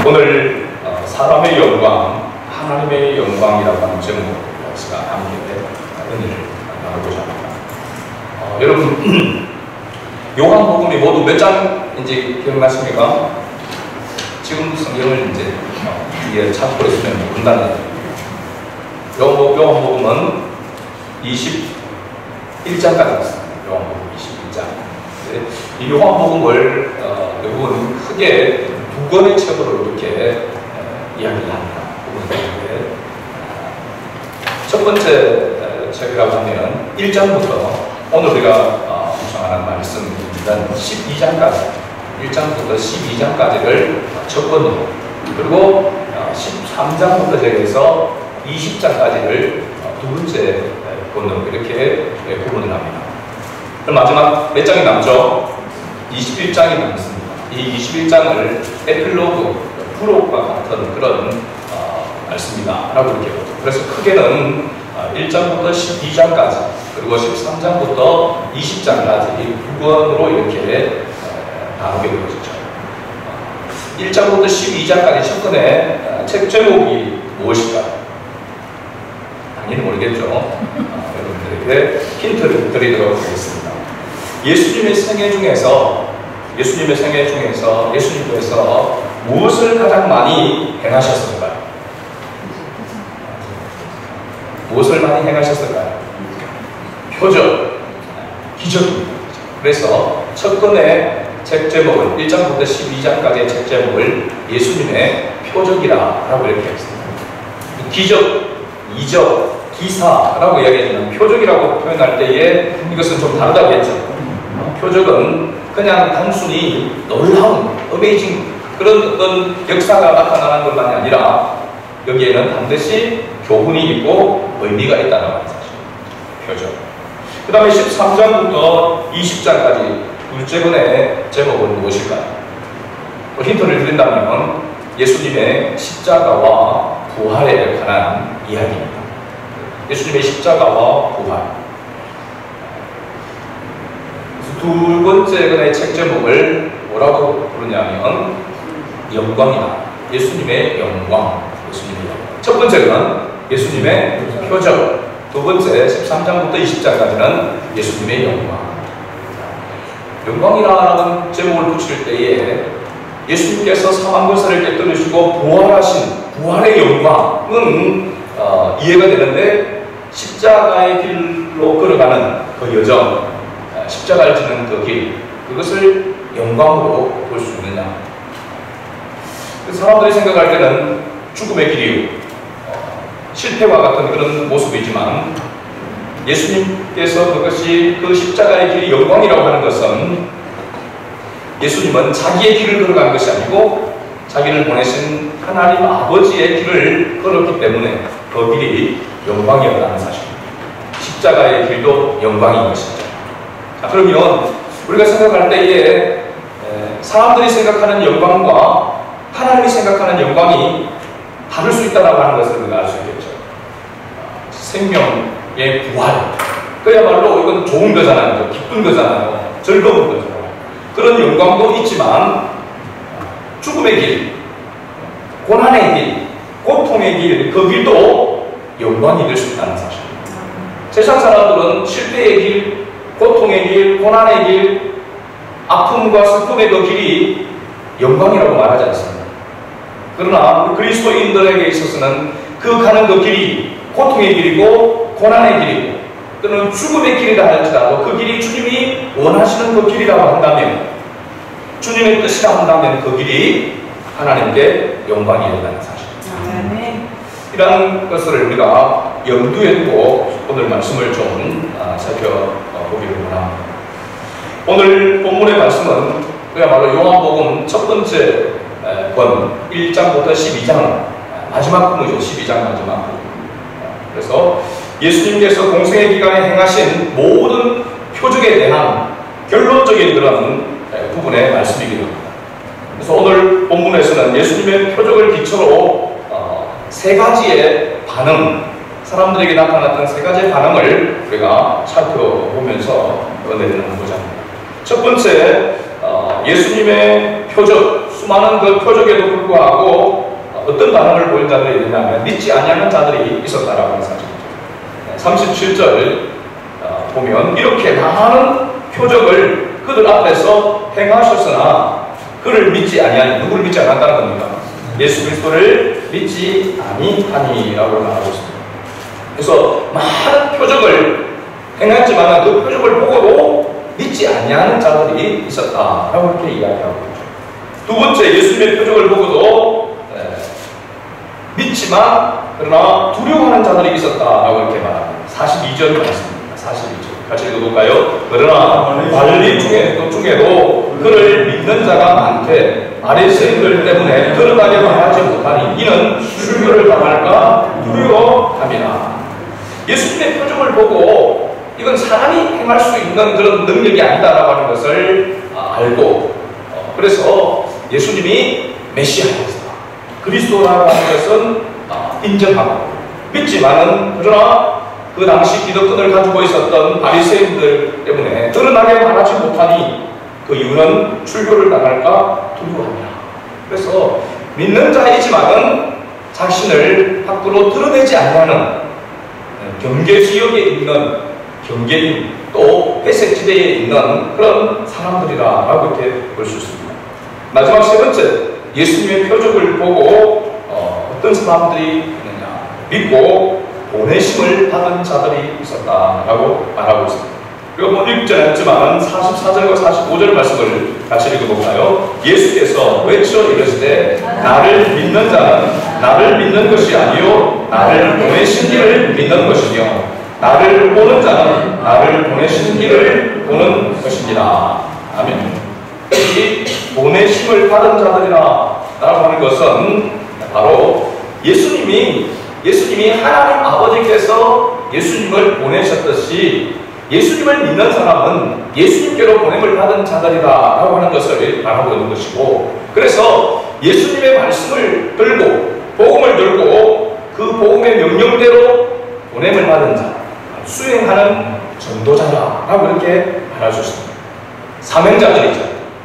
오늘 사람의 영광, 하나님의 영광이라고 하는 제목으로 제가 함께 은혜를 나누고자 합니다. 여러분, 요한복음이 모두 몇 장인지 기억나십니까? 지금 성경을 이제 뒤에 찾고 있으면 본다는 요한복음은 21장까지 있습니다. 요한복음 21장. 이 요한복음을 여러분 크게 두 권의 책으로 이렇게 이야기를 합니다. 첫 번째 책이라고 하면 1장부터 오늘 우리가 묵상하는 말씀입니다. 12장까지 1장부터 12장까지를 첫 권으로, 그리고 13장부터 시작해서 20장까지를 두 번째 권으로 이렇게 구분을 합니다. 그럼 마지막 몇 장이 남죠? 21장이 남습니다. 이 21장을 에필로그, 프롤로그와 같은 그런 말씀이다 라고 이렇게 보죠. 그래서 크게는 1장부터 12장까지, 그리고 13장부터 20장까지 이 두 권으로 이렇게 나누게 되어지죠. 1장부터 12장까지 첫 권의 책 제목이 무엇일까요? 당연히 모르겠죠. 여러분들에게 힌트를 드리도록 하겠습니다. 예수님의 생애 중에서 예수님께서 무엇을 가장 많이 행하셨을까요? 무엇을 많이 행하셨을까요? 표적, 기적입니다. 그래서 첫 권의 책 제목을 1장부터 12장까지의 책 제목을 예수님의 표적이라고 이렇게 했습니다. 기적, 이적, 기사라고 이야기하지만 표적이라고 표현할 때에 이것은 좀 다르다겠죠. 표적은 그냥 단순히 놀라운, 어메이징 그런 어떤 역사가 나타나는 것만이 아니라 여기에는 반드시 교훈이 있고 의미가 있다는 사실. 표적. 그 다음에 13장부터 20장까지 둘째 권의 제목은 무엇일까요? 또 힌트를 드린다면 예수님의 십자가와 부활에 관한 이야기입니다. 예수님의 십자가와 부활. 두 번째 권의 책 제목을 뭐라고 부르냐면 영광이다. 예수님의 영광. 첫 번째는 예수님의 표적, 두 번째 13장부터 20장까지는 예수님의 영광. 영광이라는 제목을 붙일 때에 예수님께서 사망 권세를 깨뜨리시고 부활하신 부활의 영광은 이해가 되는데, 십자가의 길로 걸어가는 그 여정, 십자가를 지는 그 길, 그것을 영광으로 볼 수 있느냐. 사람들이 생각할 때는 죽음의 길이 실패와 같은 그런 모습이지만, 예수님께서 그것이 그 십자가의 길이 영광이라고 하는 것은 예수님은 자기의 길을 걸어간 것이 아니고 자기를 보내신 하나님 아버지의 길을 걸었기 때문에 그 길이 영광이었다는 사실입니다. 십자가의 길도 영광인 것이죠. 자, 그러면 우리가 생각할 때에 사람들이 생각하는 영광과 하나님이 생각하는 영광이 다를 수 있다고 하는 것을 우리가 알 수 있겠죠. 생명의 부활, 그야말로 이건 좋은 거잖아요. 기쁜 거잖아요. 즐거운 거잖아요. 그런 영광도 있지만 죽음의 길, 고난의 길, 고통의 길, 그 길도 영광이 될 수 있다는 사실입니다. 세상 사람들은 실패의 길, 고통의 길, 고난의 길, 아픔과 슬픔의 그 길이 영광이라고 말하지 않습니다. 그러나 그리스도인들에게 있어서는 그 가는 그 길이 고통의 길이고 고난의 길이고 또는 죽음의 길이라 할지라도 그 길이 주님이 원하시는 그 길이라고 한다면, 주님의 뜻이라 한다면 그 길이 하나님께 영광이 된다는 사실입니다. 이런 것을 우리가 염두에 두고 오늘 말씀을 좀 살펴보기를 원합니다. 오늘 본문의 말씀은 그야말로 요한복음 첫 번째 권 1장부터 12장 마지막 부분이죠. 12장 마지막 부분. 그래서 예수님께서 공생의 기간에 행하신 모든 표적에 대한 결론적인 그런 부분의 말씀이기도 합니다. 그래서 오늘 본문에서는 예수님의 표적을 기초로 세 가지의 반응, 사람들에게 나타났던 세 가지의 반응을 우리가 살펴보면서 은혜를 나누고자 합니다. 첫 번째, 예수님의 표적 수많은 그 표적에도 불구하고 어떤 반응을 보인 자들이 있느냐면 믿지 아니하는 자들이 있었다라고 하는 사실이죠. 37절 보면 이렇게 많은 표적을 그들 앞에서 행하셨으나 그를 믿지 아니하니, 누구를 믿지 않았다는 겁니까? 예수 그리스도를 믿지 아니하니라고 말하고 있습니다. 그래서 많은 표적을 행했지만 그 표적을 보고도 믿지 아니하는 자들이 있었다라고 이렇게 이야기하고 있죠. 두 번째, 예수님의 표적을 보고도 믿지만 그러나 두려워하는 자들이 있었다라고 이렇게 말합니다. 42절 말씀입니다. 42절 같이 읽어볼까요? 그러나 관리 중에도 그를 믿는 자가 많되 바리새인들 때문에 드러나게 말하지 못하니 이는 순교를 당할까 두려워함이라. 예수님의 표적을 보고 이건 사람이 행할 수 있는 그런 능력이 아니다라고 하는 것을 알고, 그래서 예수님이 메시아였다, 그리스도라고 하는 것은 인정하고 믿지만은, 그러나 그 당시 기득권을 가지고 있었던 바리새인들 때문에 드러나게 말하지 못하니 그 이유는 출교를 당할까 두려워합니다. 그래서 믿는 자이지만은 자신을 밖으로 드러내지 않는 경계지역에 있는 경계인, 또 회색지대에 있는 그런 사람들이라고 이렇게 볼 수 있습니다. 마지막 세 번째, 예수님의 표적을 보고 어떤 사람들이 있느냐, 믿고 보내심을 받은 자들이 있었다라고 말하고 있습니다. 그리고 뭐 읽지 않았지만 44절과 45절 말씀을 같이 읽어볼까요? 예수께서 외쳐 이르시되 나를 믿는 자는 나를 믿는 것이 아니요 나를 보내신 이를 믿는 것이며 나를 보는 자는 나를 보내신 이를 보는 것입니다. 아멘. 이 보내심을 받은 자들이라 라고 하는 것은 바로 예수님이 하나님 아버지께서 예수님을 보내셨듯이 예수님을 믿는 사람은 예수님께로 보냄을 받은 자들이다라고 하는 것을 말하고 있는 것이고, 그래서 예수님의 말씀을 들고 복음을 들고 그 복음의 명령대로 보냄을 받은 자, 수행하는 전도자라고 이렇게 말할 수 있습니다. 사명자들이죠.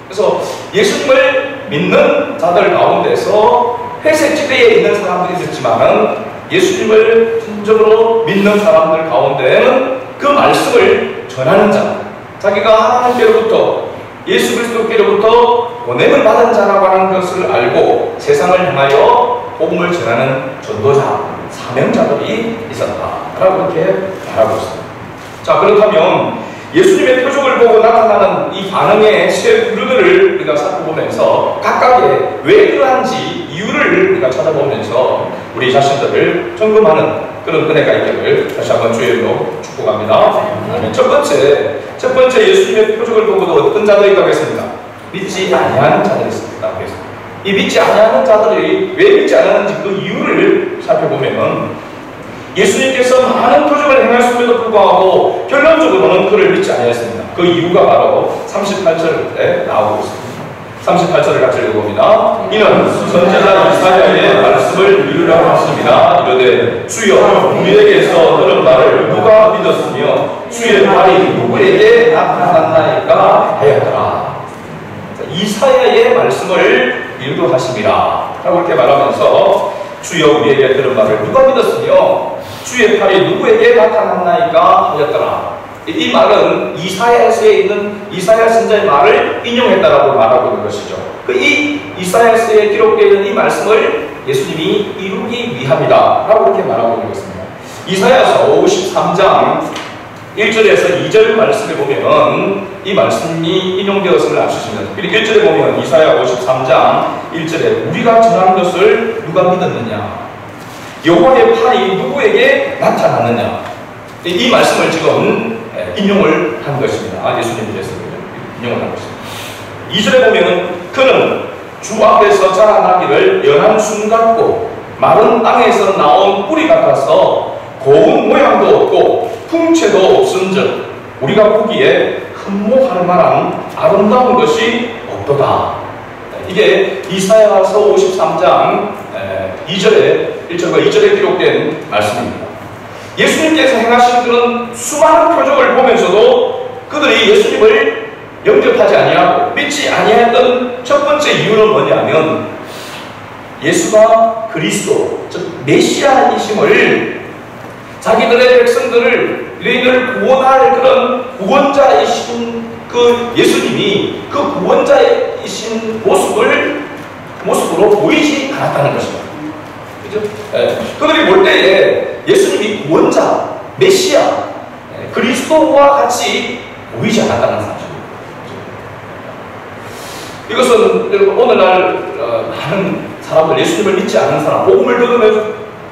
그래서 예수님을 믿는 자들 가운데서 회색지대에 있는 사람들이 있었지만은 예수님을 진정으로 믿는 사람들 가운데에는 그 말씀을 전하는 자, 자기가 하나님께로부터 예수 그리스도께로부터 보냄을 받은 자라고 하는 것을 알고 세상을 향하여 복음을 전하는 전도자, 사명자들이 있었다라고 이렇게 말하고 있습니다. 자, 그렇다면 예수님의 표적을 보고 나타나는 이 반응의 세 부류들을 우리가 살펴보면서 각각의 왜 그러한지 이유를 우리가 찾아보면서 우리 자신들을 점검하는 그런 은혜가 있기를 다시 한번 주의 이름으로 축복합니다. 첫 번째 예수님의 표적을 보고도 어떤 자들이 가겠습니까? 믿지 아니하는 자들이 있습니다. 이 믿지 아니하는 자들이 왜 믿지 않았는지 그 이유를 살펴보면 예수님께서 많은 표적을 행하셨음에도 불구하고 결론적으로는 그를 믿지 아니했습니다. 그 이유가 바로 38절에 나오고 있습니다. 38절을 같이 읽어봅니다. 이는 선지자 이사야의 말씀을 이루려고 하십니다. 이르되 주여 우리에게서 들은 말을 누가 믿었으며 주의 말이 누구에게 나타났나이까 하였더라. 이사야의 말씀을 이루하십니다 라고 이렇게 말하면서 주여 우리에게 들은 말을 누가 믿었으며 주의 팔이 누구에게 나타났나이까 하였더라. 이 말은 이사야서에 있는 이사야 선지자의 말을 인용했다라고 말하고 있는 것이죠. 이 이사야서에 기록되어 있는 이 말씀을 예수님이 이루기 위함이다 라고 이렇게 말하고 있는 것입니다. 이사야서 53장 1절에서 2절 말씀에 보면 이 말씀이 인용되었음을 알 수 있습니다. 특별히 1절에 보면 이사야 53장 1절에 우리가 전한 것을 누가 믿었느냐, 여호와의 팔이 누구에게 나타났느냐, 이 말씀을 지금 인용을 한 것입니다. 예수님께서 인용을 한 것입니다. 2절에 보면 그는 주 앞에서 자라나기를 연한 순 같고 마른 땅에서 나온 뿌리 같아서 고운 모양도 없고 풍채도 없은즉 우리가 보기에 흠모할 만한 아름다운 것이 없도다. 이게 이사야서 53장 2절에 1절과 2절에 기록된 말씀입니다. 예수님께서 행하신 그런 수많은 표적을 보면서도 그들이 예수님을 영접하지 아니하고 믿지 아니했던 첫 번째 이유는 뭐냐면 예수가 그리스도, 즉 메시아이심을 자기들의 백성들을 너희들 구원할 그런 구원자이신 그 예수님이 그 구원자이신 모습으로 보이지 않았다는 것입니다. 그죠? 그들이 볼 때에 예수님이 구원자, 메시아, 그리스도와 같이 보이지 않았다는 사실입니다. 이것은 여러분 오늘날 많은 사람들, 예수님을 믿지 않는 사람, 복음을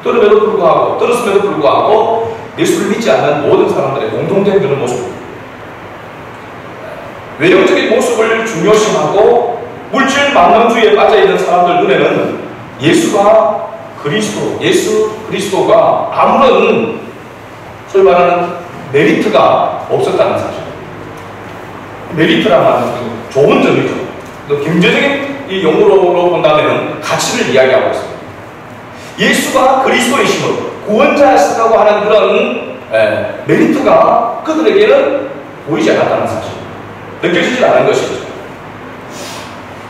들음에도 불구하고, 들었음에도 불구하고 예수를 믿지 않는 모든 사람들의 공통된 그런 모습입니다. 외형적인 모습을 중요시하고 물질 만능주의에 빠져있는 사람들 눈에는 예수가 그리스도, 예수 그리스도가 아무런 소위 말하는 메리트가 없었다는 사실. 메리트라는 말은 좋은 점이죠. 또 경제적인 이 용어로 본다면 가치를 이야기하고 있습니다. 예수가 그리스도이심을 구원자였다고 하는 그런 메리트가 그들에게는 보이지 않았다는 사실, 느껴지지 않은 것이죠.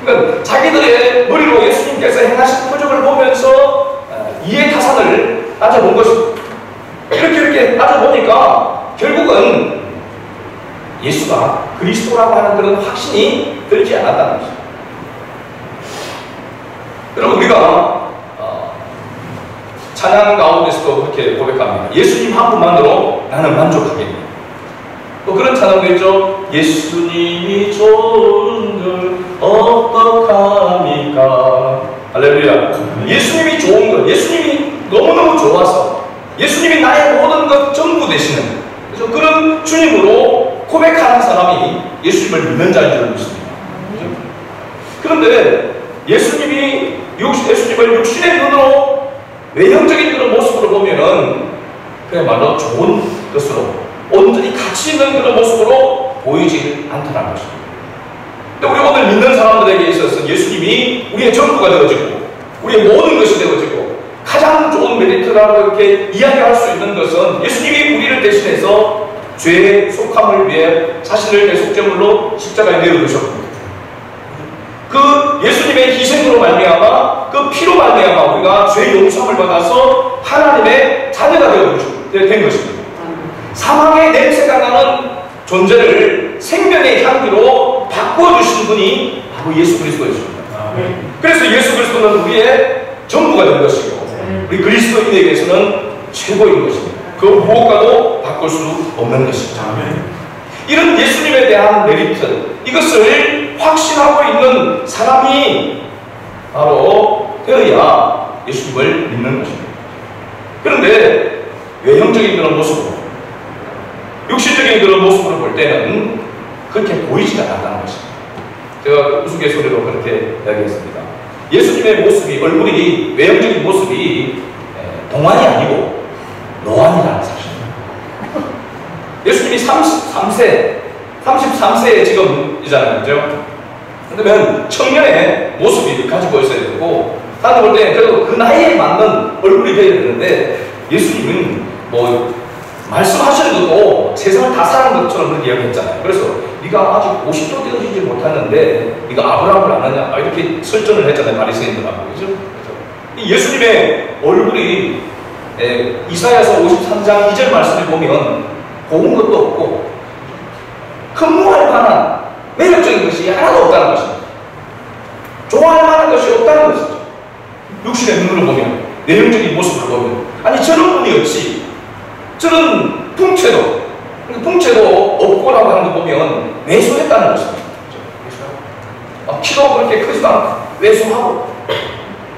그러니까 자기들의 머리로 예수님께서 행하신 표적을 보면서 이해타산을 따져본 것입니다. 이렇게 따져보니까 결국은 예수가 그리스도라고 하는 그런 확신이 들지 않았다는 것입니다. 여러분, 우리가 찬양 가운데서도 그렇게 고백합니다. 예수님 한 분만으로 나는 만족하겠네. 또 그런 찬양도 있죠. 예수님이 좋은 걸 어떡합니까? 할렐루야. 예수님이 좋은 것, 예수님이 너무너무 좋아서 예수님이 나의 모든 것 전부 되시는, 그래서 그런 주님으로 고백하는 사람이 예수님을 믿는 자인 줄 믿습니다. 그런데 예수님을 육신의 눈으로 외형적인 그런 모습으로 보면은 그야말로 좋은 것으로 온전히 가치 있는 그런 모습으로 보이지 않더라는 것입니다. 근데 우리 오늘 믿는 사람들에게 있어서 예수님이 우리의 전부가 되어지고 우리의 모든 것이 되어지고 가장 좋은 메리트라고 이렇게 이야기할 수 있는 것은 예수님이 우리를 대신해서 죄의 속함을 위해 자신을 대속제물로 십자가에 내어주셨고 그 예수님의 희생으로 말미암아 그 피로 말미암아 우리가 죄 용서함을 받아서 하나님의 자녀가 된 것입니다. 사망의 냄새가 나는 존재를 생명의 향기로 바꿔주신 분이 바로 예수 그리스도였습니다. 그래서 예수 그리스도는 우리의 전부가 된 것이고 우리 그리스도인에게서는 최고인 것입니다. 그 무엇과도 바꿀 수 없는 것입니다. 이런 예수님에 대한 메리트, 이것을 확신하고 있는 사람이 바로 되어야 예수님을 믿는 것입니다. 그런데 외형적인 그런 모습으로, 육신적인 그런 모습으로 볼 때는 그렇게 보이지가 않았다는 것입니다. 제가 우스갯소리로 그렇게 이야기했습니다. 예수님의 모습이, 얼굴이, 외형적인 모습이 동안이 아니고 노안이라는 사실입니다. 예수님이 33세에 지금이잖아요. 그죠? 그러면 청년의 모습이 가지고 있어야 되고, 나도 볼 때 그래도 그 나이에 맞는 얼굴이 되어야 되는데, 예수님은 뭐, 말씀하시는 것도 세상을 다 사는 것처럼 그렇게 이야기했잖아요. 그래서 네가 아직 50도 되어지지 못하는데 네가 아브라함을 아느냐? 이렇게 설전을 했잖아요. 바리새인들하고. 그죠? 이 예수님의 얼굴이 이사야서 53장 2절 말씀을 보면 고운 것도 없고 흠모할 만한 매력적인 것이 하나도 없다는 것입니다. 좋아할 만한 것이 없다는 것이죠. 육신의 눈으로 보면, 내용적인 모습을 보면, 아니 저런 분이 없지, 저런 풍채도 없고라고 하는 거 보면 왜소했다는 것입니다. 키도 그렇게 크지도 않고 왜소하고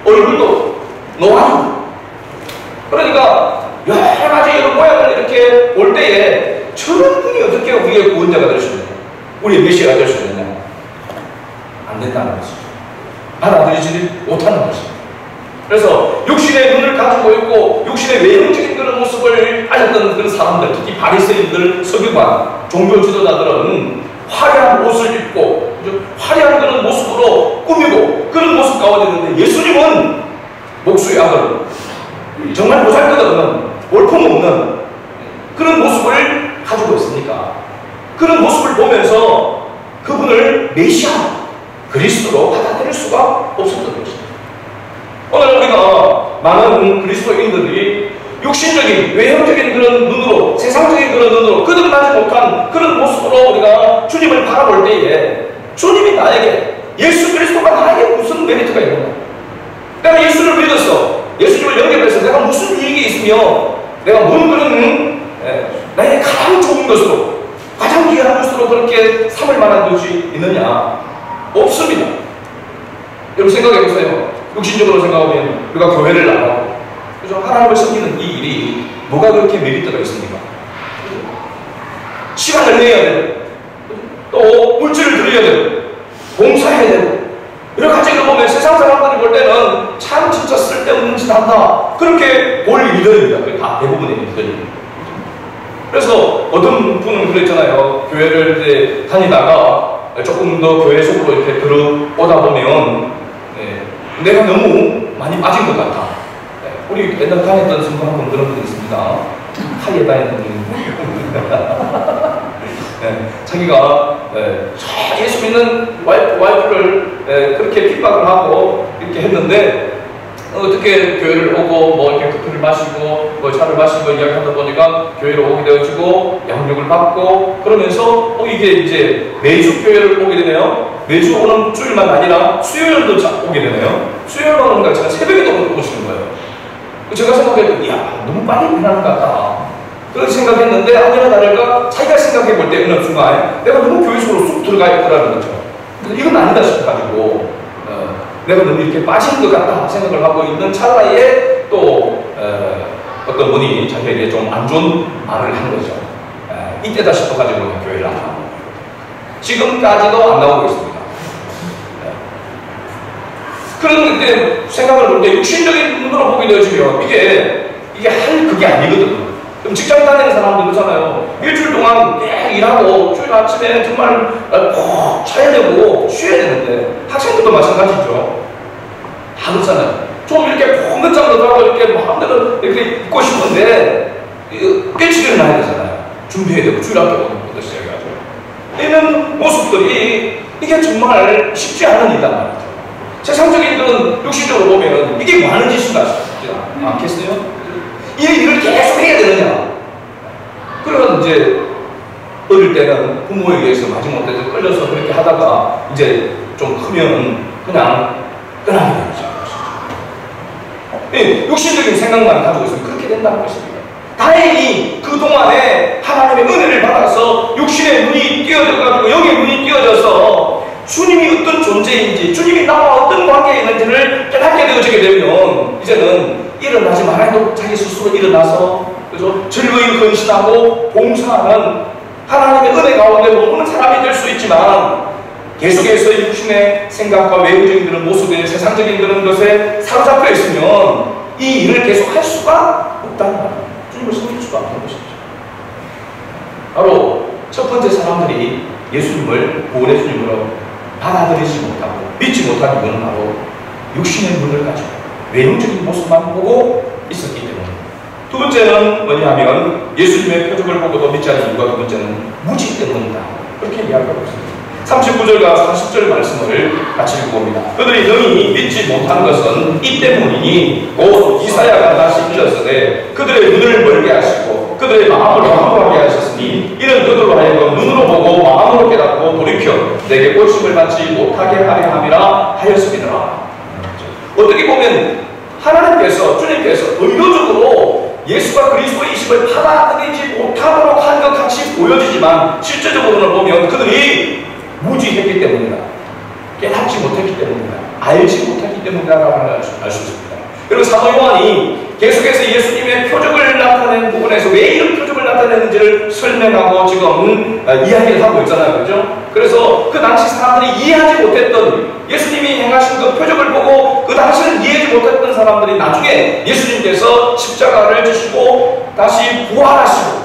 얼굴도 노안이고, 그러니까 여러 가지 이런 모양을 이렇게 볼 때에 저런 분이 어떻게 우리의 구원자가 될 수 있느냐, 우리의 메시아가 될 수 있느냐, 안 된다는 것이죠. 받아들이지 못하는 것입니다. 그래서 육신의 눈을 가지고 있고 육신의 외형적인 그런 모습을 알렸던 그런 사람들, 특히 바리새인들, 서기관, 종교 지도자들은 화려한 옷을 입고 화려한 그런 모습으로 꾸미고 그런 모습 가운데 있는데, 예수님은 목수의 아들, 정말 보잘것없는, 볼품없는 그런 모습을 가지고 있으니까 그런 모습을 보면서 그분을 메시아, 그리스도로 받아들일 수가 없었던 것입니다. 오늘 우리가 많은 그리스도인들이 육신적인, 외형적인 그런 눈으로, 세상적인 그런 눈으로 거듭나지 못한 그런 모습으로 우리가 주님을 바라볼 때에 주님이 나에게, 예수 그리스도가 나에게 무슨 메리트가 있는가? 내가 예수를 믿었어. 예수님을 영접해서 내가 무슨 이익이 있으며 내가 뭔 그런 나에게 가장 좋은 것으로, 가장 귀한 것으로 그렇게 삼을 만한 것이 있느냐? 없습니다. 여러분 생각해보세요. 육신적으로 생각하면 우리가 교회를 나가고 그래서 하나님을 섬기는 이 일이 뭐가 그렇게 메리트가 있습니까? 시간을 내야 되고 또 물질을 들여야 되고 봉사해야 되고 여러 가지를 보면 세상 사람들이 볼 때는 참 진짜 쓸데없는 짓 한다 그렇게 볼 일들입니다. 그게 다 대부분의 일들입니다. 그래서 어떤 분은 그랬잖아요. 교회를 다니다가 조금 더 교회 속으로 이렇게 들어오다 보면 내가 너무 많이 빠진 것 같아. 우리 옛날 다녔던 성도 한 분 그런 분이 있습니다. 하이에 다녔던 분이 자기가 예수 믿는 와이프를 그렇게 핍박을 하고 이렇게 했는데 어떻게 교회를 오고 뭐 이렇게 커피를 마시고 뭐 차를 마시고 이야기하다 보니까 교회를 오게 되어지고 양육을 받고 그러면서 이게 이제 매주 교회를 오게 되네요. 매주 오는 주일만 아니라 수요일도 오게 되네요. 수요일만 오는 거 제가 새벽에도 오시는 거예요. 제가 생각해도 야 너무 빨리 변하는 것 같다. 그렇게 생각했는데 아니나 다를까 자기가 생각해 볼 때 어느 순간 내가 너무 교회 속으로 쑥 들어가 있더라는 거죠. 그래서 이건 아니다 싶어가지고 내가 너무 이렇게 빠진 것 같다 생각을 하고 있는 찰나에 또 어떤 분이 자기에게 좀 안 좋은 말을 한 거죠. 이때다 싶어가지고 교회를 안 나오고 지금까지도 안 나오고 있습니다. 그런 때 생각을 볼 때 육신적인 눈으로 보게 되어지면 이게 할 그게 아니거든요. 그럼 직장 다니는 사람들 그렇잖아요. 일주일 동안 계속 일하고 주일 아침에 정말 꼭 자야 되고 쉬어야 되는데 학생들도 마찬가지죠. 다 그렇잖아요. 좀 이렇게 푹 늦잠도 자고 이렇게 마음대로 이렇게 있고 싶은데 깨치기를 해야 되잖아요. 준비해야 되고 주일 학교 오는 것부터 시작해가지고 이런 모습들이 이게 정말 쉽지 않은 일이란 말이죠. 세상적인 그런 육신적으로 보면 이게 많은 짓인가 싶지 않겠어요? 이 일을 계속 해야 되느냐? 그러면 이제 어릴 때는 부모에 의해서 마지못해서 끌려서 그렇게 하다가 이제 좀 크면 그냥 떠나게 되는 것이죠. 육신적인 생각만 가지고 있으면 그렇게 된다는 것입니다. 다행히 그동안에 하나님의 은혜를 받아서 육신의 눈이 띄어져가지고 영의 눈이 띄어져서 주님이 어떤 존재인지 주님이 나와 어떤 관계에 있는지를 깨닫게 되어지게 되면 이제는 일어나지 말아도 자기 스스로 일어나서 그죠? 즐거이 헌신하고 봉사하는 하나님의 은혜 가운데 머무는 사람이 될 수 있지만 계속해서 육신의 생각과 외부적인 그런 모습에 세상적인 그런 것에 사로잡혀 있으면 이 일을 계속 할 수가 없다는 말입니다. 주님을 섬길 수가 없는 것이죠. 바로 첫 번째 사람들이 예수님을 구원의 주님으로 받아들이지 못하고 믿지 못한 이유는 바로 육신의 눈을 가지고 외형적인 모습만 보고 있었기 때문에. 두 번째는 뭐냐면 예수님의 표적을 보고도 믿지 않는 이유가 두 번째는 무지 때문이다. 그렇게 이야기하고 있습니다. 39절과 40절 말씀을 같이 읽어봅니다. 그들이 능히 믿지 못한 것은 이 때문이니 곧 이사야가 다시 일렀으되 그들의 눈을 멀게 하시고 그들의 마음을 황홀하게 하셨으니 이는 그들로 하여금 눈으로 보고 마음으로 깨닫고 돌이켜 내게 고침을 받지 못하게 하려 함이라 하였음이더라. 어떻게 보면 하나님께서 주님께서 의도적으로 예수가 그리스도이심을 받아들이지 못하도록 한 것 같이 보여지지만 실제적으로는 보면 그들이 무지했기 때문이다. 깨닫지 못했기 때문이다. 알지 못했기 때문이다라고 알 수 있습니다. 그리고 사도 요한이 계속해서 예수님의 표적을 나타낸 부분에서 왜 이런 표적을 나타내는지를 설명하고 지금 이야기를 하고 있잖아요. 그죠? 그래서 그 당시 사람들이 이해하지 못했던 예수님이 행하신 그 표적을 보고 그 당시를 이해하지 못했던 사람들이 나중에 예수님께서 십자가를 지시고 다시 부활하시고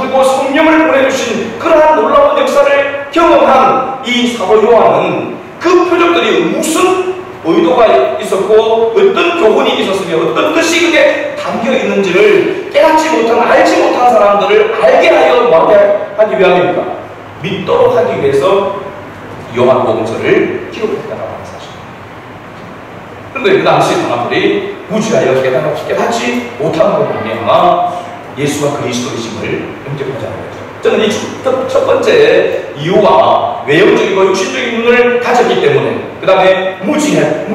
그리고 성령을 보내주신 그러한 놀라운 역사를 경험한 이 사도 요한은 그 표적들이 무슨 의도가 있었고 어떤 교훈이 있었으며 어떤 뜻이 그게 담겨 있는지를 깨닫지 못한 알지 못한 사람들을 알게 하여 하기 위함입니다. 믿도록 하기 위해서 요한복음서를 기록했다라고 하는 사실입니다. 그런데 그 당시 사람들이 무지하여 깨닫지 못함으로 말미암아 예수가 그리스도이심을 영접하지 않았죠. 저는 이 첫 번째 이유와 외형적이고 육신적인 눈을 가졌기 때문에, 그 다음에 무지하여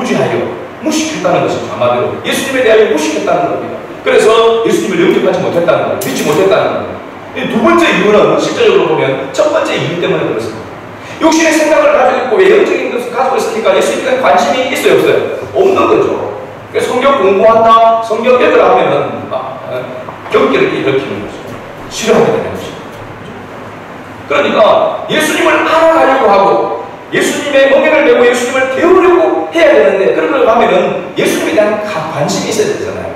무식했다는 것이죠. 한마디로 예수님에 대하여 무식했다는 겁니다. 그래서 예수님을 영접하지 못했다는 거예요. 믿지 못했다는 거예요. 두 번째 이유는 실제적으로 보면 첫 번째 이유 때문에 그렇습니다. 육신의 생각을 가지고 있고 외형적인 것을 가지고 있으니까 예수님에 관심이 있어요, 없어요? 없는 거죠. 성경 공부한다, 성경 읽으라 하면은 경계를 일으키는 거죠. 싫어하게 되는 것이죠. 그러니까 예수님을 알아가려고 하고 예수님의 멍에를 메고 예수님을 배우려고 해야 되는데, 그러려고 하면은 예수님에 대한 관심이 있어야 되잖아요.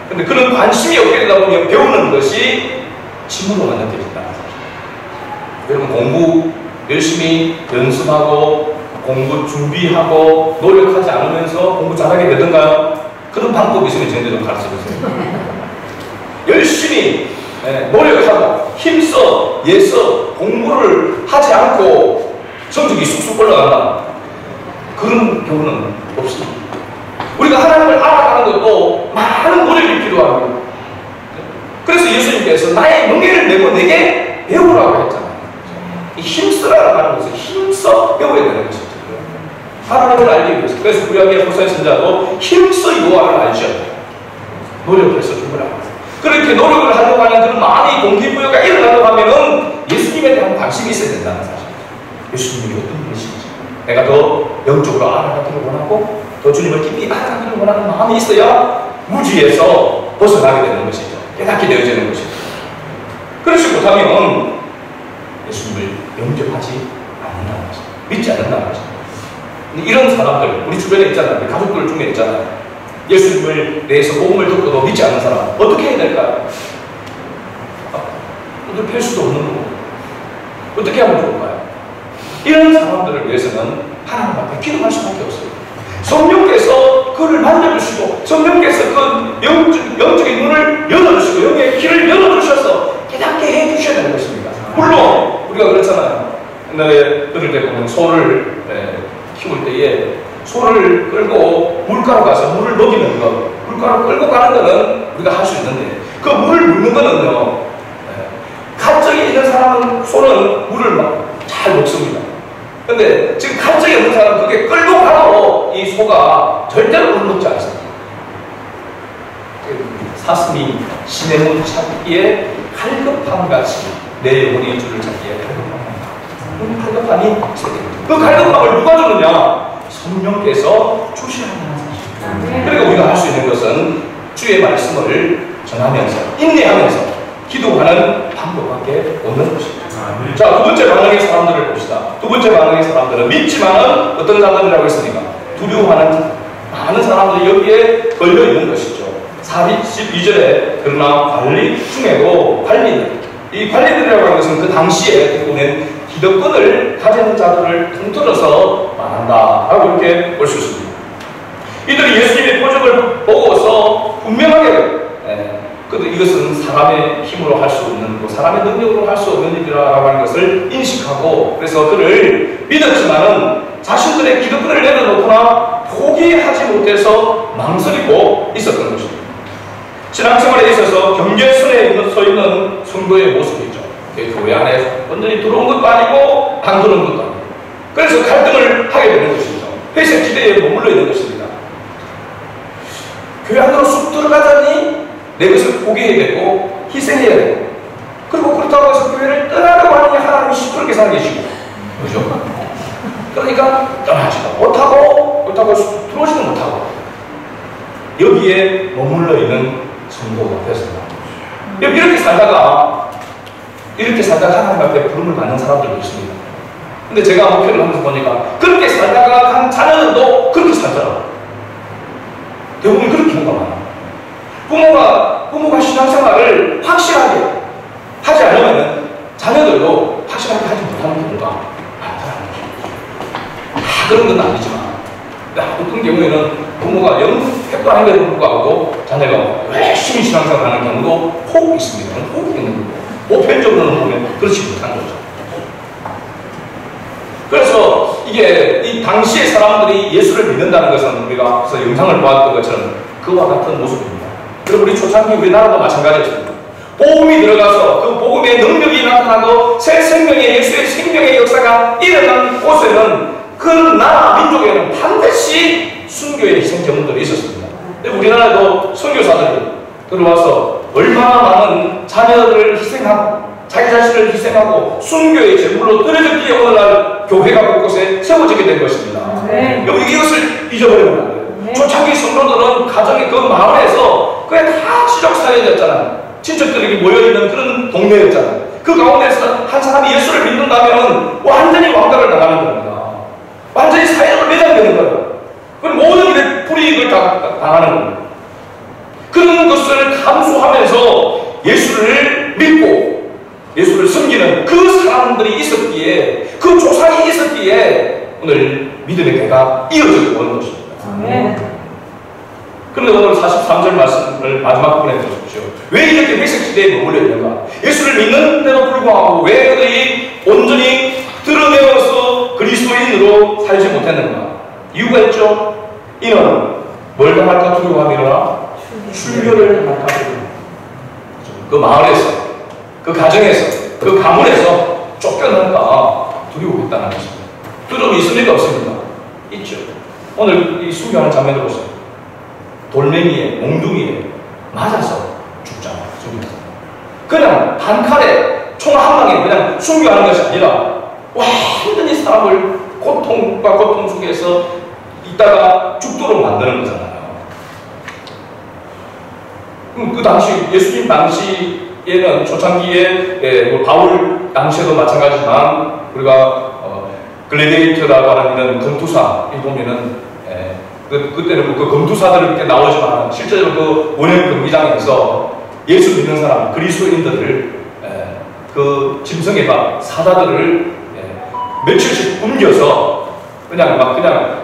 그런데 그런 관심이 없게 되다 보면 배우는 것이 침으로만 느껴진다는 사실. 여러분, 공부 열심히 연습하고 공부 준비하고 노력하지 않으면서 공부 잘하게 되던가요? 그런 방법이 있으면 저희들 좀 가르쳐주세요. 열심히 노력하고 힘써 애써 공부를 하지 않고 성적이 쑥쑥 올라간다, 그런 경우는 없습니다. 우리가 하나님을 알아가는 것도 많은 노력이 필요하고, 그래서 예수님께서 나의 멍에를 메고 내게 배우라고 했잖아요. 힘쓰라고 하는 것은 힘써 배워야 되는 것이죠. 하나님을 알기 위해서. 그래서 구약의 호사의 선자도 힘써 여호와를 알죠. 노력해서 죽으라고. 그렇게 노력을 하려고 하는 그런 많이 동기부여가 일어나려고 하면은 예수님에 대한 관심이 있어야 된다는 사실입니다. 예수님이 어떤 분이신지 내가 더 영적으로 알아가기를 원하고 더 주님을 깊이 알아가기를 원하는 마음이 있어야 무지에서 벗어나게 되는 것이죠. 깨닫게 되어지는 것이죠. 그렇지 못하면 예수님을 영접하지 않는다는 것이죠. 믿지 않는다는 것이죠. 이런 사람들, 우리 주변에 있잖아요. 가족들 중에 있잖아요. 예수님을 대해서 복음을 듣고도 믿지 않는 사람, 어떻게 해야 될까요? 어떻게 할 수도 없는 거고, 어떻게 하면 좋을까요? 이런 사람들을 위해서는 하나님 앞에 기도할 수밖에 없어요. 성령께서 그를 만져주시고, 성령께서 그 영적인 눈을 열어주시고, 영의 귀를 열어주셔서 깨닫게 해주셔야 되는 것입니다. 물론 우리가 그렇잖아요. 옛날에 어릴 때 보면 소를 키울 때에 소를 끌고 물가로 가서 물을 먹이는 것, 물가로 끌고 가는 것은 우리가 할 수 있는데, 그 물을 먹는 것은요, 가정에 있는 사람은 소는 물을 막 잘 먹습니다. 근데 지금 가정에 없는 사람은 그게 끌고 가도 이 소가 절대로 물을 먹지 않습니다. 사슴이 신의 문 찾기에 갈급함같이 내 영혼이 주를 찾기에 갈급함이 있어야 됩니다. 그 갈급함을 누가 주느냐? 성령께서 주시라는 사실. 그러니까 우리가 할 수 있는 것은 주의 말씀을 전하면서 인내하면서 기도하는 방법밖에 없는 것입니다. 자, 두 번째 반응의 사람들을 봅시다. 두 번째 반응의 사람들은 믿지만은 어떤 사람들이라고 했습니까? 두려워하는 많은 사람들이 여기에 걸려 있는 것이죠. 12절에 그러나 관리 중에도 관리들, 이 관리들이라고 하는 것은 그 당시에 보낸 기득권을 가진 자들을 통틀어서 말한다라고 이렇게 볼 수 있습니다. 이들이 예수님의 표적을 보고서 분명하게 이것은 사람의 힘으로 할 수 없는, 사람의 능력으로 할 수 없는 일이라고 하는 것을 인식하고, 그래서 그를 믿었지만은 자신들의 기득권을 내려놓거나 포기하지 못해서 망설이고 있었던 것입니다. 신앙생활에 있어서 경계선에 서 있는 성도의 모습이죠. 교회 안에 완전히 들어온 것도 아니고 안 들어온 것도 아니고, 그래서 갈등을 하게 되는 것이죠. 회색 지대에 머물러 있는 것입니다. 교회 안으로 쑥 들어가자니 내 것을 포기해야 되고 희생해야 되고, 그리고 그렇다고 해서 교회를 떠나려고 하느니 하나님이 시끄럽게 살게 계시고, 그렇죠? 그러니까 떠나지도 못하고 들어오지도 못하고 여기에 머물러 있는 성도가 됐습니다. 이렇게 살다가 하나님 앞에 부름을 받는 사람들도 있습니다. 근데 제가 목표를 하면서 보니까 그렇게 살다가 한 자녀들도 그렇게 살더라고요. 대부분 그렇게 경우가 많아요. 부모가 신앙생활을 확실하게 하지 않으면 자녀들도 확실하게 하지 못하는 경우가 많더라고요. 그런 건 아니지만 어떤 경우에는 부모가 택도 아닌데도 불구하고 자녀가 열심히 신앙생활을 하는 경우도 혹 있습니다. 혹 있는 거고, 보편적으로는 보면 그렇지 못한 거죠. 그래서 이게 이 당시의 사람들이 예수를 믿는다는 것은 우리가 앞서 영상을 보았던 것처럼 그와 같은 모습입니다. 그리고 우리 초창기 우리나라도 마찬가지였습니다. 복음이 들어가서 그 복음의 능력이 나타나고 새 생명의 예수의 생명의 역사가 일어난 곳에는 그 나라 민족에는 반드시 순교의 희생 경험들이 있었습니다. 우리나라도 선교사들이 들어와서 얼마나 많은 자녀들을 희생하고 자기 자신을 희생하고 순교의 제물로 드려졌기에 오늘날 교회가 곳곳에 세워지게 된 것입니다. 네. 이것을 잊어버리면 안 돼요. 네. 초창기 성도들은 가정의 그 마을에서 그게 다 지적사회였잖아요. 친척들이 모여있는 그런 동네였잖아요. 그 가운데서 한 사람이 예수를 믿는다면 완전히 왕따를 나가는 겁니다. 완전히 사회로 매장되는 거예요. 그럼 모든 일에 불이익을 당하는 겁니다. 그런 것을 감수하면서 예수를 믿고 예수를 섬기는 그 사람들이 있었기에, 그 조상이 있었기에 오늘 믿음의 대가 이어지고 오는 것입니다. 그런데 오늘 43절 말씀을 마지막 부분에 들어주십시오. 왜 이렇게 회색지대에 머물러 있는가? 예수를 믿는데도 불구하고 왜 그들이 온전히 드러내어서 그리스도인으로 살지 못했는가? 이유가 있죠. 이는 뭘 당할까 두려워함이라 출교를 당할까 두려워. 그 마을에서, 그 가정에서, 그 가문에서 쫓겨날까 두려워했다는 것입니다. 두려움이 있습니까? 없습니까? 있죠. 오늘 이 순교하는 장면을 보세요. 돌멩이에, 몽둥이에 맞아서 죽잖아요. 그냥 한 칼에, 총 한 방에 그냥 순교하는 것이 아니라 완전히 사람을 고통과 고통 속에서 있다가 죽도록 만드는 거잖아요. 그 당시, 예수님 당시에는 초창기에 바울 당시에도 마찬가지지만 우리가 글래디에이터라고 하는 이런 검투사 보면은 그때는 그 검투사들이 이렇게 나오지만 실제로 그 원형 경기장에서 예수 믿는 사람, 그리스도인들을 그 짐승에다 사자들을 며칠씩 굶겨서 그냥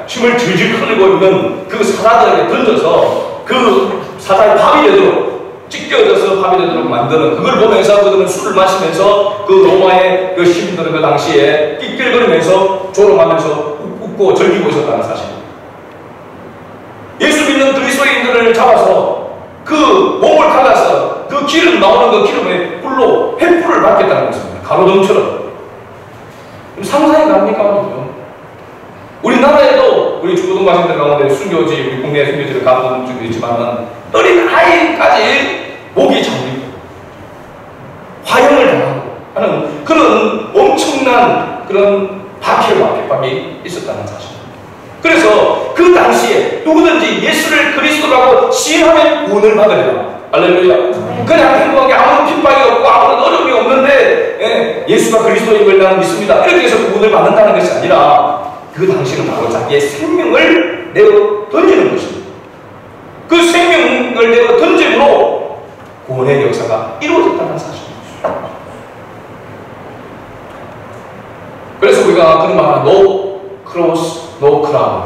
힘을 질질 흘리고 있는 그 사자들에게 던져서 그 사자의 밥이 되도록 찢겨져서 밥이 되도록 만드는, 그걸 보면서 그들은 술을 마시면서 그 로마의 그 시민들은 그 당시에 낄낄거리면서 조롱하면서 웃고 즐기고 있었다는 사실. 예수 믿는 그리스도인들을 잡아서 그 몸을 갈아서 그 기름 나오는 그 기름에 불로 횃불을 받겠다는 것입니다. 가로등처럼. 상상이 갑니까? 우리나라에도 우리 중고등학생들 가운데 순교지, 우리 국내 순교지를 가본 적도 있지만은 어린 아이까지 목이 잠기고 화형을 당하고 하는 그런 엄청난 그런 박해와 핍박이 있었다는 사실. 그래서 그 당시에 누구든지 예수를 그리스도라고 시인하면 구원을 받으리라. 할렐루야. 그냥 행복하게 아무 핍박이 없고 아무런 어려움이 없는데 예수가 그리스도임을 나는 믿습니다, 이렇게 해서 구원을 받는다는 것이 아니라 그 당시는 바로 자기의 생명을 내어 던지는 것입니다. 그 생명을 내어 던짐으로 구원의 역사가 이루어졌다는 사실입니다. 그래서 우리가 그런 말은 no cross, no crown,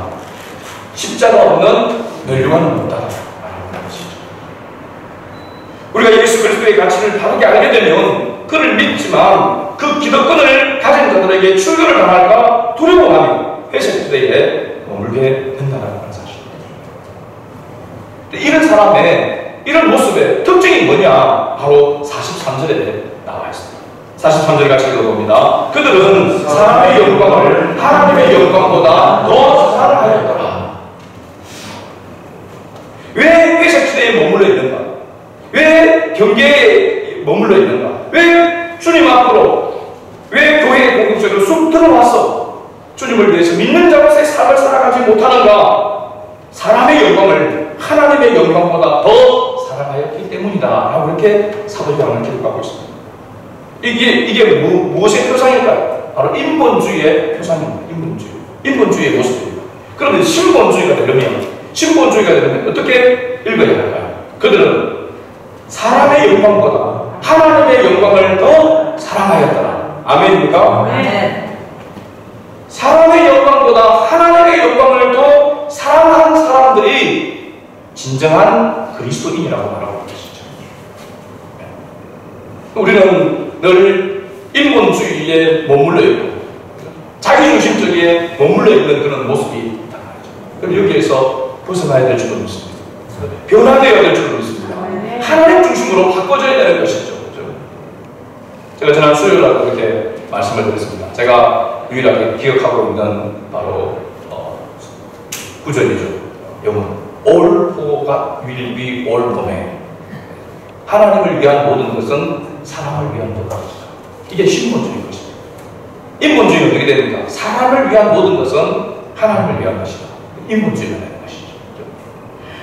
십자가 없는 멸류관은 없다라는 것이죠. 우리가 예수 그리스도의 가치를 바르게 알게 되면 그를 믿지만 그 기득권을 가진 자들에게 출교를 당할까 두려워하며 회색지대에 머물게 된다는 사실입니다. 이런 사람의 이런 모습의 특징이 뭐냐? 바로 43절에 나와 있습니다. 43절 같이 읽어봅니다. 그들은 사람의 영광을 하나님의 영광보다 더 사랑하였더라. 왜 회색지대에 머물러 있는가? 왜 경계에 머물러 있는가? 왜 주님 앞으로, 왜 교회의 공동체로 쑥 들어와서 주님을 위해서 믿는 자로서의 삶을 살아가지 못하는가? 사람의 영광을 하나님의 영광보다 더 사랑하였기 때문이다 라고 이렇게 사도 요한은 기록하고 있습니다. 이게 무엇의 표상일까요? 바로 인본주의의 표상입니다. 인본주의의 모습입니다. 그런데 신본주의가 되려면 어떻게 읽어야 할까요? 그들은 사람의 영광보다 하나님의 영광을 더 사랑하였더라. 아멘입니까? 네. 사람의 영광보다 하나님의 영광을 더 사랑하는 사람들이 진정한 그리스도인이라고 말하고 계시죠. 우리는 늘 인본주의에 머물러 있고 자기중심적에 머물러 있는 그런 모습이 있단 말이죠. 그럼 여기에서 벗어나야 될 줄은 믿습니다. 변화되어야 될 줄은 믿습니다. 하나님 중심으로 바꿔져야 되는 것이죠. 제가 지난 수요일 날 그렇게 말씀을 드렸습니다. 제가 유일하게 기억하고 있는 바로 구절이죠. 영어 All who God will be all for me. 하나님을 위한 모든 것은 사람을 위한 모든 것이다. 이게 신본주의인 것입니다. 인본주의는 어떻게 됩니까? 사람을 위한 모든 것은 하나님을 위한 것이다. 인본주의가 되는 것이죠.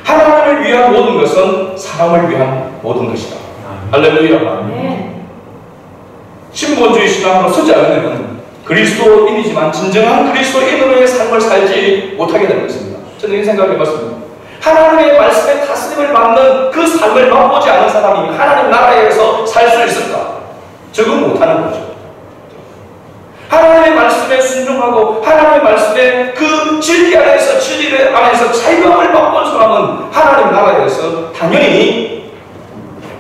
하나님을 위한 모든 것은 사람을 위한 모든 것이다. 할렐루야. 신본주의 신앙으로 서지 않으면 그리스도인이지만 진정한 그리스도인으로의 삶을 살지 못하게 되는 것입니다. 저는 이 생각을 해봤습니다. 하나님의 말씀에 다스림을 받는 그 삶을 맛보지 않은 사람이 하나님 나라에서 살 수 있을까? 적응 못하는 거죠. 하나님의 말씀에 순종하고 하나님의 말씀에 그 진리 안에서 자유함을 맛본 사람은 하나님 나라에서 당연히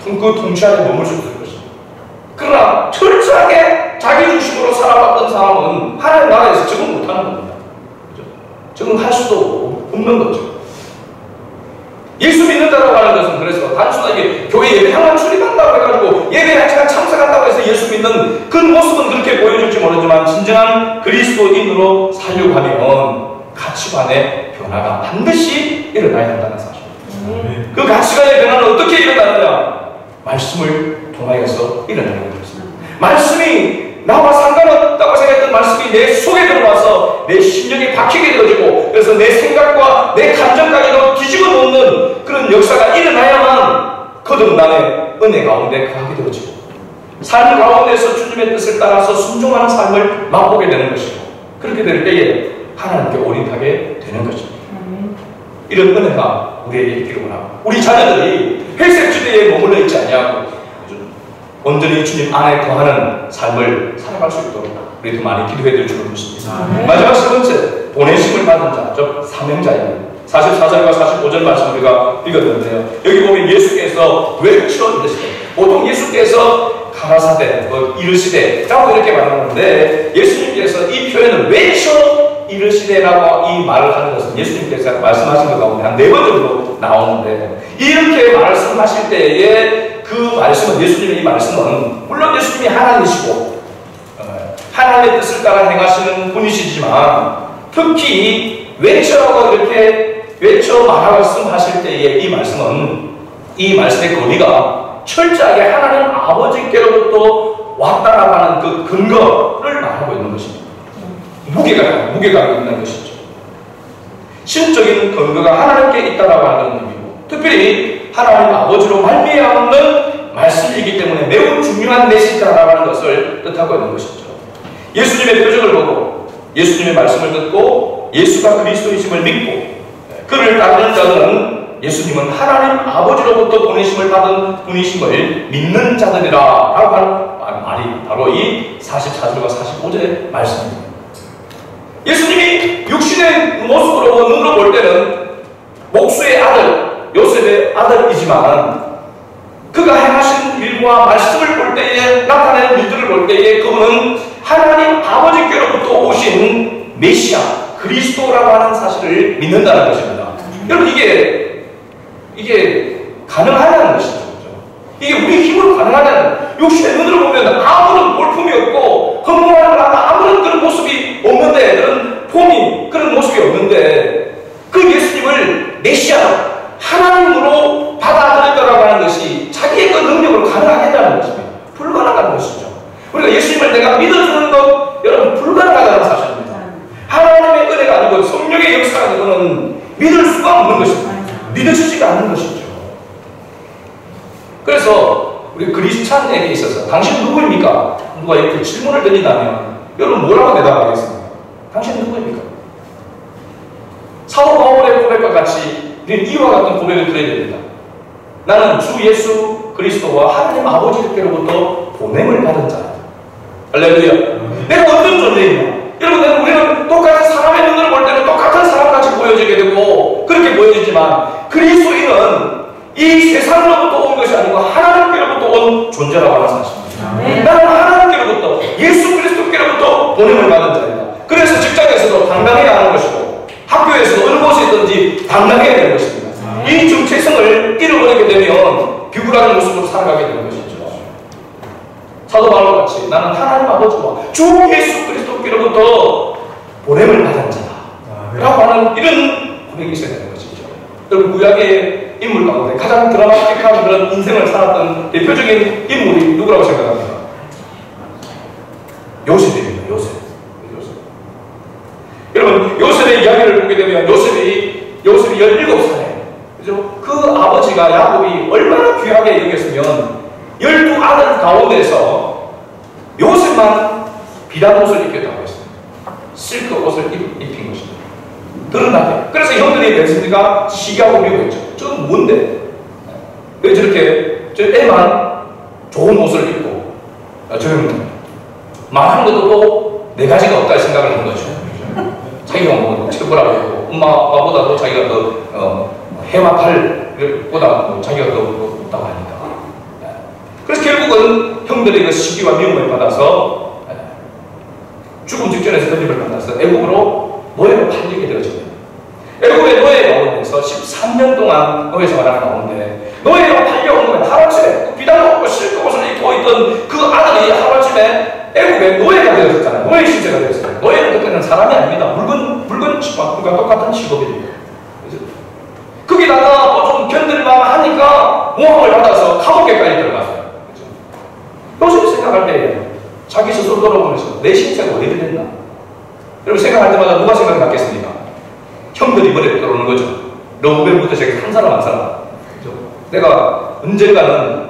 그 통치 안에 머물 수 있을 것입니다. 그러나 철저하게 자기 중심으로 살아왔던 사람은 하나님 나라에서 적응 못하는 겁니다. 적응할 수도 없는 거죠. 예수 믿는다라고 하는 것은 그래서 단순하게 교회 예배당만 출입한다고 해가지고 예배에 참석한다고 해서 예수 믿는 그 모습은 그렇게 보여줄지 모르지만 진정한 그리스도인으로 살려고 하면 가치관의 변화가 반드시 일어나야 한다는 사실입니다. 그 가치관의 변화는 어떻게 일어나느냐? 말씀을 통하여서 일어나는 것입니다. 말씀이 나와 상관없다고 생각했던 말씀이 내 속에 들어와서 내 심령에 박히게 되어지고 그래서 내 생각과 내 감정까지도 뒤집어 놓는 그런 역사가 일어나야만 거듭남의 은혜 가운데 거하게 되어지고 삶 가운데서 주님의 뜻을 따라서 순종하는 삶을 맛보게 되는 것이고 그렇게 될 때에 하나님께 올인하게 되는 것입니다. 이런 은혜가 우리에게 있기를 원하고 우리 자녀들이 회색 지대에 머물러 있지 않냐고 온전히 주님 안에 거하는 삶을 살아갈 수 있도록 우리도 많이 기도해야 될 줄을 믿습니다. 마지막 세 번째, 보내심을 받은 자, 즉 사명자입니다. 44절과 45절 말씀 우리가 읽었는데요. 여기 보면 예수께서 외쳐 이르시되, 보통 예수께서 가라사대, 이르시되라고 이렇게 말하는데 예수님께서 이 표현을 외쳐 이르시되라고 이 말을 하는 것은 예수님께서 말씀하신 것 가운데 한 4번 정도 나오는데 이렇게 말씀하실 때에 그 말씀은 예수님의 이 말씀은 물론 예수님이 하나님이시고 하나님의 뜻을 따라 행하시는 분이시지만 특히 외쳐라고 이렇게 외쳐 말씀하실 때에 이 말씀의 거리가 철저하게 하나님 아버지께로부터 왔다라고 하는 그 근거를 말하고 있는 것입니다. 무게가 있는 것이죠. 신적인 근거가 하나님께 있다라고 하는 의미고 특별히 하나님 아버지로 말미암는 말씀이기 때문에 매우 중요한 메시지라고 하는 것을 뜻하고 있는 것이죠. 예수님의 표적을 보고 예수님의 말씀을 듣고 예수가 그리스도이심을 믿고 그를 따르는 자들은 예수님은 하나님 아버지로부터 보내심을 받은 분이심을 믿는 자들이라고 하는 말이 바로 이 44절과 45절의 말씀입니다. 예수님이 육신의 모습으로 눈으로 볼 때는 목수의 아들 요셉의 아들이지만 그가 행하신 일과 말씀을 볼 때에 나타내는 일들을 볼 때에 그분은 하나님 아버지께로부터 오신 메시아 그리스도라고 하는 사실을 믿는다는 것입니다. 여러분 이게 가능하냐는 것이죠. 이게 우리 힘으로 가능하냐는 육신의 눈으로 보면 아무런 볼품이 없고 허무한 아무런 그런 모습이 없는데 그런 폼이 그런 모습이 없는데 그 예수님을 메시아 하나님으로 받아들였다라고 하는 것이 자기의 그 능력으로 가능하겠다는 것입니다. 불가능한 것이죠. 우리가 예수님을 내가 믿어주는 것 여러분 불가능하다는 사실입니다. 하나님의 은혜가 아니고 성령의 역사가 아니고는 믿을 수가 없는 것입니다. 믿어지지가 않는 것이죠. 그래서 우리 크리스찬에게 있어서 당신 누구입니까? 누가 이렇게 질문을 드린다면 여러분 뭐라고 대답하겠습니까? 당신 누구입니까? 사도 바울의 고백과 같이 우리는 이와 같은 고백을 드려야 됩니다. 나는 주 예수 그리스도와 하나님 아버지께로부터 보냄을 받은 자다. 할렐루야. 내가 어떤 존재이냐? 여러분, 우리는 똑같은 사람의 눈으로 볼 때는 똑같은 사람같이 보여지게 되고 그렇게 보여지지만 그리스도인은 이 세상으로부터 온 것이 아니고 하나님께로부터 온 존재라고 하는 사실입니다. 나는 하나님께로부터 예수 그리스도께로부터 보냄을 받은 자이다. 그래서 직장에서도 당당해야 하는 것이고 학교에서도 어느 곳에 있든지 당당해야 되는 것입니다. 이 정체성을 잃어버리게 되면 비굴한 모습으로 살아가게 되는 것이죠. 사도 바울과 같이 나는 하나님 아버지와 주 예수 그리스도께로부터 보냄을 받은 자다 라고 하는 이런 고백이 있어야 되는 것이죠. 여러분, 구약의 인물 가운데 가장 드라마틱한 그런 인생을 살았던 대표적인 인물이 누구라고 생각합니까? 요셉입니다. 요셉. 여러분, 요셉의 이야기를 보게 되면 요셉이 17살에 그죠? 그 아버지가 야곱이 얼마나 귀하게 여겼으면 12아들 가운데서 요셉만 비단 옷을 입혔다고 했습니다. 실크 옷을 입힌 것입니다. 드러나게. 그래서 형들이 냈으니까 시기하고 미워했죠. 저건 뭔데? 왜 저렇게 저 애만 좋은 옷을 입고 저 형은 말하는 것도 또 네 가지가 없다 생각을 한 거죠. 자기가 뭐 최고라고 했고 엄마 아빠보다도 자기가 더 해와 팔보다 자기가 더 없다고 하니까. 그래서 결국은 형들의 그 시기와 미움을 받아서 죽음 직전에서 건집을 받아서 애국으로 노예로 팔리게 되어집니다. 애국의 노예 가운데서 13년 동안 노예 생활하는 가운데 노예로 팔려온 거면 하루아침에 비단 옷고 실크 옷을 입고 있던 그 아들이 하루아침에 애국의 노예가 되었잖아요. 노예 신세가 되었어요. 노예는 그때는 사람이 아닙니다. 물건 취급과 똑같은 직업이에요. 거기다가 또 좀 견딜만 하니까 모함을 받아서 감옥에까지 들어갔어요. 요셉이 생각할 때 자기 스스로 돌아보면서 내 신세가 왜 이랬나? 여러분, 생각할 때마다 누가 생각이 났겠습니까? 형들이 머리에 들어오는 거죠. 러브벨부터 저기 한 사람 한 사람. 그죠? 내가 언젠가는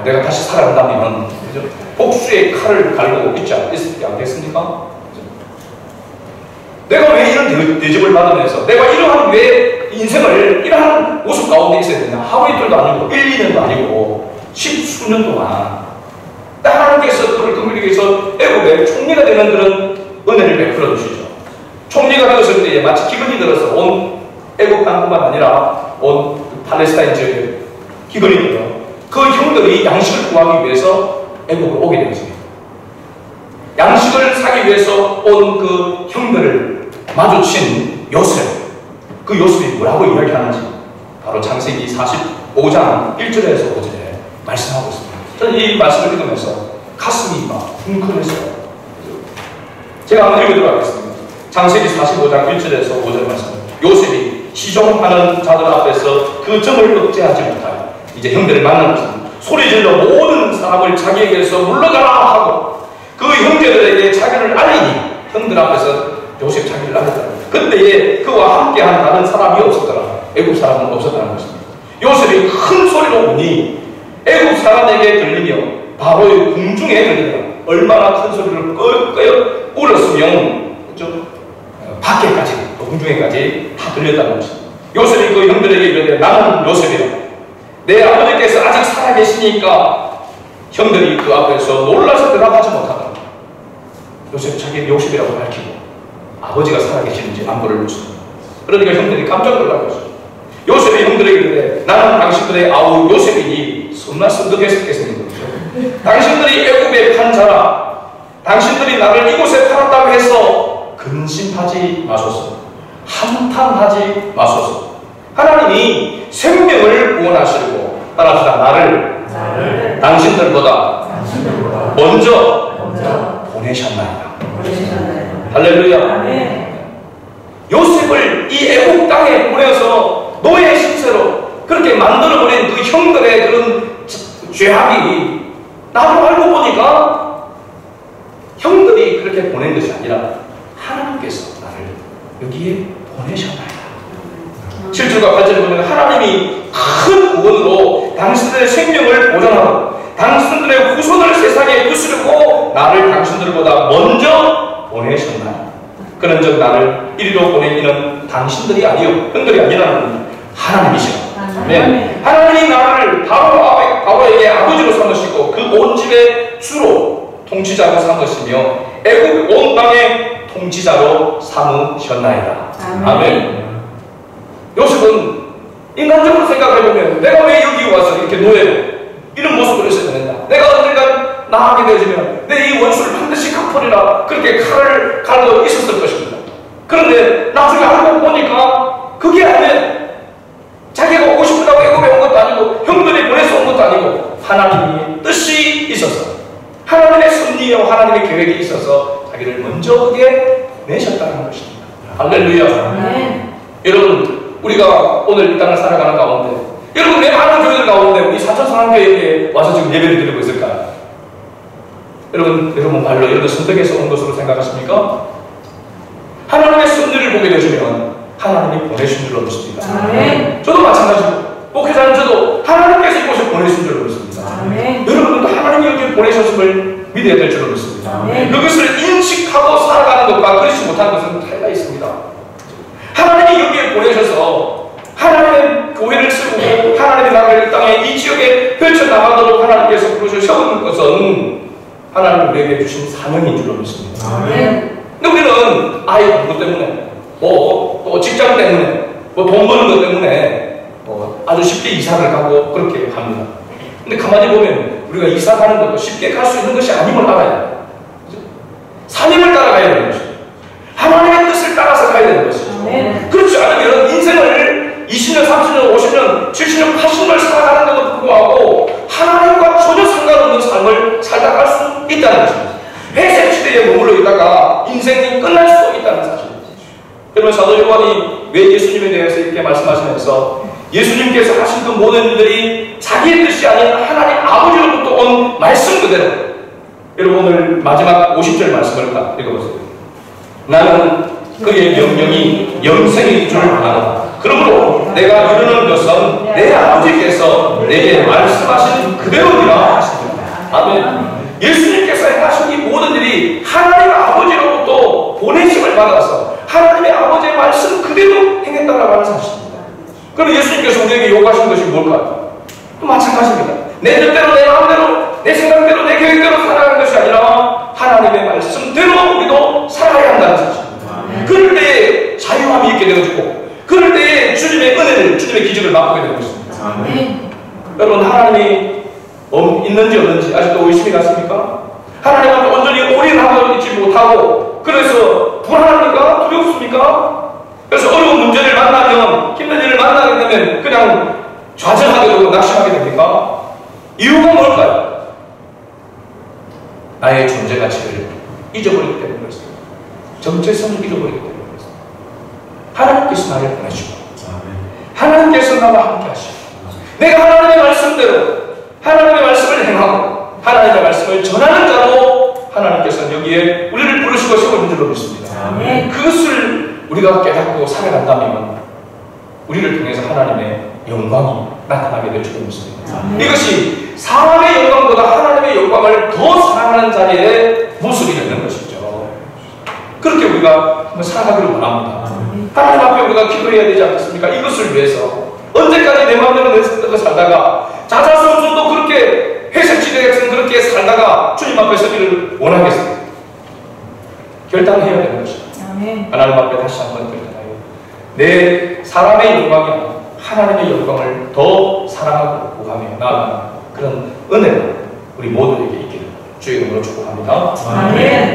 내가 다시 살아난다면 그죠? 복수의 칼을 갈고 있지 않겠습니까? 그죠? 내가 왜 이런 대접을 받으면서 내가 이러한 왜 인생을 이러한 모습 가운데 있어야 되냐? 하루 이틀도 아니고 1, 2년도 아니고 10수년 동안 하나님께서 그를 긍휼히 여기서 애국의 총리가 되는 그런 은혜를 베풀어 주시죠. 총리가 되었을 때에 마치 기근이 들어서 온 애국 땅뿐만 아니라 온 팔레스타인 지역에 기근이 들어 그 형들이 양식을 구하기 위해서 애국으로 오게 되었습니다. 양식을 사기 위해서 온 그 형들을 마주친 요셉, 그 요셉이 뭐라고 이야기하는지 바로 창세기 45장 1절에서 5절에 말씀하고 있습니다. 저는 이 말씀을 읽으면서 가슴이 막 뭉클했어요. 제가 한번 읽어드리도록 하겠습니다. 창세기 45장 1절에서 5절 말씀. 요셉이 시종하는 자들 앞에서 그 점을 억제하지 못하여 이제 형들을 만나면서 소리질러 모든 사람을 자기에게서 물러가라 하고 그 형제들에게 자기를 알리니 형들 앞에서 요셉 자기를 알렸다. 그때에 그와 함께한 다른 사람이 없었더라. 애국 사람은 없었다는 것입니다. 요셉이 큰 소리로 우니 애국 사람에게 들리며 바로의 궁중에 들리더라. 얼마나 큰 소리를 끄여 울었으면 밖에까지 또 궁중에까지 다 들렸다는 것입니다. 요셉이 그 형들에게 이르되 나는 요셉이라. 내 아버지께서 아직 살아계시니까 형들이 그 앞에서 놀라서 대답하지 못하더라. 요셉이 자기 요셉이라고 밝히고 아버지가 살아계시는지 안부를 묻습니다. 그러니까 형들이 깜짝 놀라고 요셉이 형들에게 이르되 나는 당신들의 아우 요셉이니 som나 성덕했겠습니까? 당신들이 애굽에 판 자라. 당신들이 나를 이곳에 팔았다고 해서 근심하지 마소서. 한탄하지 마소서. 하나님이 생명을 구원하시고 따라합시다. 나를 당신들보다 먼저 보내셨나이다. 할렐루야. 요셉을 이 애국 땅에 보내서 노예 신세로 그렇게 만들어버린 그 형들의 그런 죄악이 나도 알고 보니까 형들이 그렇게 보낸 것이 아니라 하나님께서 나를 여기에 보내셨나이다. 7절과 8절을 보면 하나님이 큰 구원으로 당신들의 생명을 보존하고 당신들의 후손을 세상에 두시려고 나를 당신들보다 먼저 보내셨나이다. 그런즉 나를 이리로 보낸 이는 당신들이 아니요 형들이 아니라는 하나님이시라. 네. 하나님이 나를 바로에게 아버지로 삼으시고 그 온 집의 주로 통치자로 삼으시며 애국 온 땅의 통치자로 삼으셨나이다. 아멘. 요셉은 인간적으로 생각해보면 내가 왜 여기 와서 이렇게 노예로 이런 모습을 했어야 된다. 내가 언젠가 나가게 되어지면 내 이 원수를 반드시 갚으리라 그렇게 칼을 갈고 있었을 것입니다. 그런데 나중에 알고 보니까 그게 아니면 자기가 오고 싶다고 애굽에 온 것도 아니고 형들이 보내서 온 것도 아니고 하나님이 뜻이 있어서 하나님의 섭리와 하나님의 계획이 있어서 자기를 먼저 오게 보내셨다는 것입니다. 할렐루야. 여러분, 우리가 오늘 이 땅을 살아가는 가운데 여러분, 내 많은 교회들 가운데 우리 사천성한교회에 와서 지금 예배를 드리고 있을까요? 여러분 말로 여러분 선택해서 온 것으로 생각하십니까? 하나님의 섭리를 보게 되시면 하나님이 보내신 줄로 믿습니다. 저도 마찬가지고 목회자는 저도 하나님께서 이곳에 보내신 줄로 믿습니다. 여러분도 하나님이 여기 보내셨음을 믿어야 될 줄로 믿습니다. 그것을 인식하고 살아가는 것과 그렇지 못한 것은 차이가 있습니다. 하나님이 여기에 보내셔서 하나님의 교회를 세우고 하나님의 나라를 땅에 이 지역에 펼쳐나가도록 하나님께서 부르셔온 것은 하나님 우리에게 주신 사명인 줄로 믿습니다. 근데 우리는 아이 공부 때문에 또 직장 때문에 돈 버는 것 때문에 아주 쉽게 이사를 가고 그렇게 합니다. 근데 가만히 보면 우리가 이사 가는 것도 쉽게 갈 수 있는 것이 아님을 알아야 돼요. 사명을 따라가야 되는 것이죠. 하나님의 뜻을 따라서 가야 되는 것이죠. 그렇지 않으면 인생을 20년, 30년, 50년, 70년, 80년을 살아가는 것도 불구하고 하나님과 전혀 상관없는 삶을 살다 갈 수 있다는 것입니다. 회색 시대에 머물러 있다가 인생이 끝날 수 있다는 사실입니다. 여러분, 사도 요한이 왜 예수님에 대해서 이렇게 말씀하시면서 예수님께서 하신 그 모든 일들이 자기의 뜻이 아닌 하나님 아버지로부터 온 말씀 그대로, 여러분 오늘 마지막 50절 말씀을 읽어보세요. 나는 그의 명령이 영생인 줄 아노라. 그러므로 내가 이르는 것은 내 아버지께서 내게 말씀하신 그대로니라 하십니다. 아멘. 예수님께서 행하신 이 모든 일이 하나님 아버지로부터 보내심을 받아서 하나님의 아버지의 말씀 그대로 행했다라고 하는 사실입니다. 그럼 예수님께서 우리에게 요구하신 것이 뭘까요? 또 마찬가지입니다. 내 뜻대로, 내 마음대로, 내 생각대로, 내 계획대로 살아가는 것이 아니라 하나님의 말씀대로 우리도 살아야 한다는 사실입니다. 그럴 때에 자유함이 있게 되어지고 그럴 때에 주님의 은혜를, 주님의 기적을 맛보게 되는 것입니다. 여러분, 하나님이 있는지 없는지 아직도 의심이 갔습니까? 하나님한테 온전히 올인하고 있지 못하고 그래서 불안합니까? 두렵습니까? 그래서 어려운 문제를 만나면, 힘든 일을 만나게 되면 그냥 좌절하게 되고 낙심하게 됩니까? 이유가 뭘까요? 나의 존재 가치를 잊어버리기 때문에 그렇습니다. 정체성을 잊어버리기 때문에 그렇습니다. 하나님께서 나를 보내시고 하나님께서 나와 함께 하시고 내가 하나님의 말씀대로 하나님의 말씀을 행하고 하나님의 말씀을 전하는 자로 하나님께서는 여기에 우리를 부르시고 세우는 줄로 믿습니다. 그것을 우리가 깨닫고 살아간다면 우리를 통해서 하나님의 영광이 나타나게 될 줄로 믿습니다. 이것이 사람의 영광보다 하나님의 영광을 더 사랑하는 자리의 모습이 되는 것이죠. 그렇게 우리가 한번 살아가기를 원합니다. 하나님 앞에 우리가 기도해야 되지 않겠습니까? 이것을 위해서 언제까지 내 마음대로 내 생각대로 살다가 자자손손도 그렇게 회색지대 같은 그렇게 살다가 주님 앞에 서기를 원하겠습니다. 결단해야 되는 것입니다. 하나님 앞에 다시 한번 결단하여 내 사람의 영광이 아니라 하나님의 영광을 더 사랑하고 구하며 나아가는 그런 은혜가 우리 모두에게 있기를 주의 이름으로 축복합니다. 아멘.